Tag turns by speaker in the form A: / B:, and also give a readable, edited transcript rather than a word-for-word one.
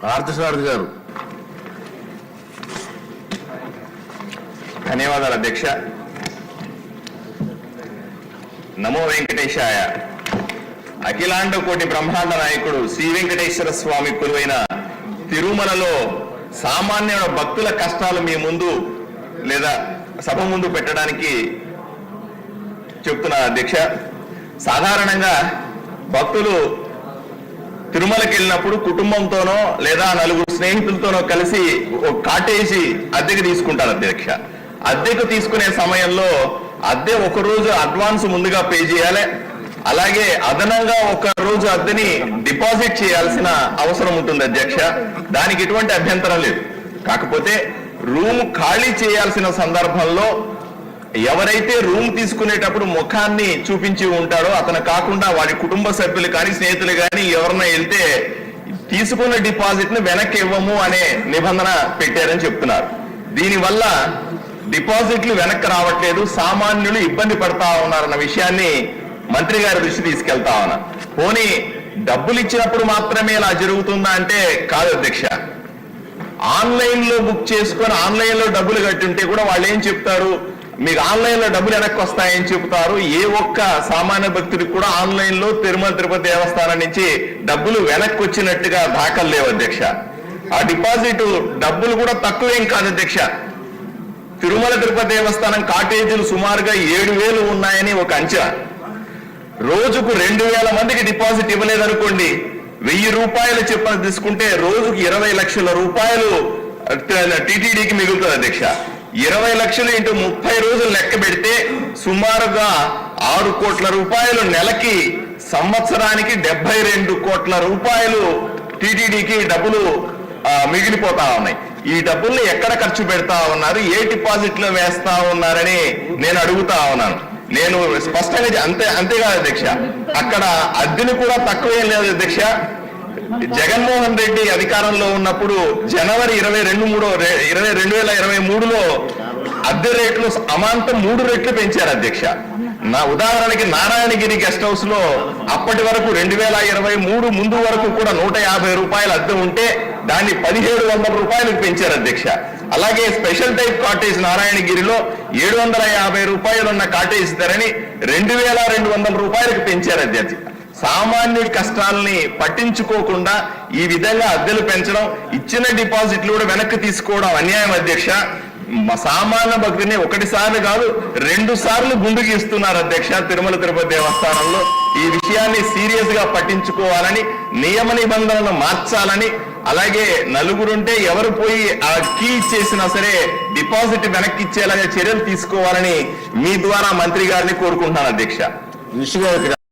A: పార్థసారథి గారు.
B: ధన్యవాదాలు అధ్యక్ష. నమో వెంకటేశాయ. అఖిలాండ కోటి బ్రహ్మాండ నాయకుడు శ్రీ వెంకటేశ్వర స్వామి కొలువైన తిరుమలలో సామాన్య భక్తుల కష్టాలు మీ ముందు లేదా సభ ముందు పెట్టడానికి చెప్తున్నా అధ్యక్ష. సాధారణంగా భక్తులు తిరుమలకి వెళ్ళినప్పుడు కుటుంబంతోనో లేదా నలుగురు స్నేహితులతోనో కలిసి ఒక కాటేజీ అద్దెకు తీసుకుంటారు అధ్యక్ష. అద్దెకు తీసుకునే సమయంలో అద్దె ఒక రోజు అడ్వాన్స్ ముందుగా పే చేయాలి. అలాగే అదనంగా ఒక రోజు అద్దెని డిపాజిట్ చేయాల్సిన అవసరం ఉంటుంది అధ్యక్ష. దానికి ఎటువంటి అభ్యంతరం లేదు. కాకపోతే రూమ్ ఖాళీ చేయాల్సిన సందర్భంలో ఎవరైతే రూమ్ తీసుకునేటప్పుడు ముఖాన్ని చూపించి ఉంటాడో అతను కాకుండా వాడి కుటుంబ సభ్యులు కానీ స్నేహితులు కానీ ఎవరన్నా వెళ్తే తీసుకున్న డిపాజిట్ ని వెనక్కి ఇవ్వము అనే నిబంధన పెట్టారని చెప్తున్నారు. దీనివల్ల డిపాజిట్లు వెనక్కి రావట్లేదు, సామాన్యులు ఇబ్బంది పడతా ఉన్నారన్న విషయాన్ని మంత్రి గారి దృష్టి తీసుకెళ్తా ఉన్నా. పోనీ డబ్బులు ఇచ్చినప్పుడు మాత్రమే ఇలా జరుగుతుందా అంటే కాదు అధ్యక్ష. ఆన్లైన్ లో బుక్ చేసుకొని ఆన్లైన్ లో డబ్బులు కట్టుంటే కూడా వాళ్ళు ఏం చెప్తారు, మీకు ఆన్లైన్ లో డబ్బులు వెనక్కి వస్తాయని చెప్తారు. ఏ ఒక్క సామాన్య భక్తుడికి కూడా ఆన్లైన్ లో తిరుమల తిరుపతి దేవస్థానం నుంచి డబ్బులు వెనక్కి వచ్చినట్టుగా దాఖలు లేవు అధ్యక్ష. ఆ డిపాజిట్ డబ్బులు కూడా తక్కువేం కాదు అధ్యక్ష. తిరుమల తిరుపతి దేవస్థానం కాటేజీలు సుమారుగా 7,000 ఉన్నాయని ఒక అంచనా. రోజుకు 2,000 మందికి డిపాజిట్ ఇవ్వలేదనుకోండి, 1,000 రూపాయలు చెప్పిన తీసుకుంటే రోజుకు 20 లక్షల రూపాయలు టీటీడీకి మిగులుతుంది అధ్యక్ష. 20 లక్షలు ఇంటూ 30 రోజులు లెక్క పెడితే సుమారుగా 6 కోట్ల రూపాయలు నెలకి, సంవత్సరానికి 72 కోట్ల రూపాయలు టీటీడీకి డబ్బులు మిగిలిపోతా ఉన్నాయి. ఈ డబ్బుల్ని ఎక్కడ ఖర్చు పెడతా ఉన్నారు, ఏ డిపాజిట్ లో వేస్తా ఉన్నారని నేను అడుగుతా ఉన్నాను. నేను స్పష్టంగా అంతేకాదు అధ్యక్ష, అక్కడ అద్దెను కూడా తక్కువేం లేదు అధ్యక్ష. జగన్మోహన్ రెడ్డి అధికారంలో ఉన్నప్పుడు జనవరి 2023లో అద్దె రేట్లు అమాంతం 3 రెట్లు పెంచారు అధ్యక్ష. నా ఉదాహరణకి నారాయణగిరి గెస్ట్ హౌస్ లో అప్పటి వరకు 2023 ముందు వరకు కూడా 150 రూపాయలు అద్దె ఉంటే దాన్ని 1,700 రూపాయలకు పెంచారు అధ్యక్ష. అలాగే స్పెషల్ టైప్ కాటేజ్ నారాయణగిరిలో 750 రూపాయలు ఉన్న కాటేజ్ ధరని 2,200 రూపాయలకు పెంచారు అధ్యక్ష. సామాన్యుడి కష్టాలని పట్టించుకోకుండా ఈ విధంగా అద్దెలు పెంచడం, ఇచ్చిన డిపాజిట్లు కూడా వెనక్కి తీసుకోవడం అన్యాయం అధ్యక్ష. సామాన్య భక్తుని 1 సార్లు కాదు 2 సార్లు గుండుకి ఇస్తున్నారు అధ్యక్ష తిరుమల తిరుపతి దేవస్థానంలో. ఈ విషయాన్ని సీరియస్ గా పట్టించుకోవాలని, నియమ నిబంధనలను మార్చాలని, అలాగే నలుగురుంటే ఎవరు పోయి ఆ కీ ఇచ్చేసినా సరే డిపాజిట్ వెనక్కి ఇచ్చేలాగా చర్యలు తీసుకోవాలని మీ ద్వారా మంత్రి గారిని కోరుకుంటున్నాను అధ్యక్ష.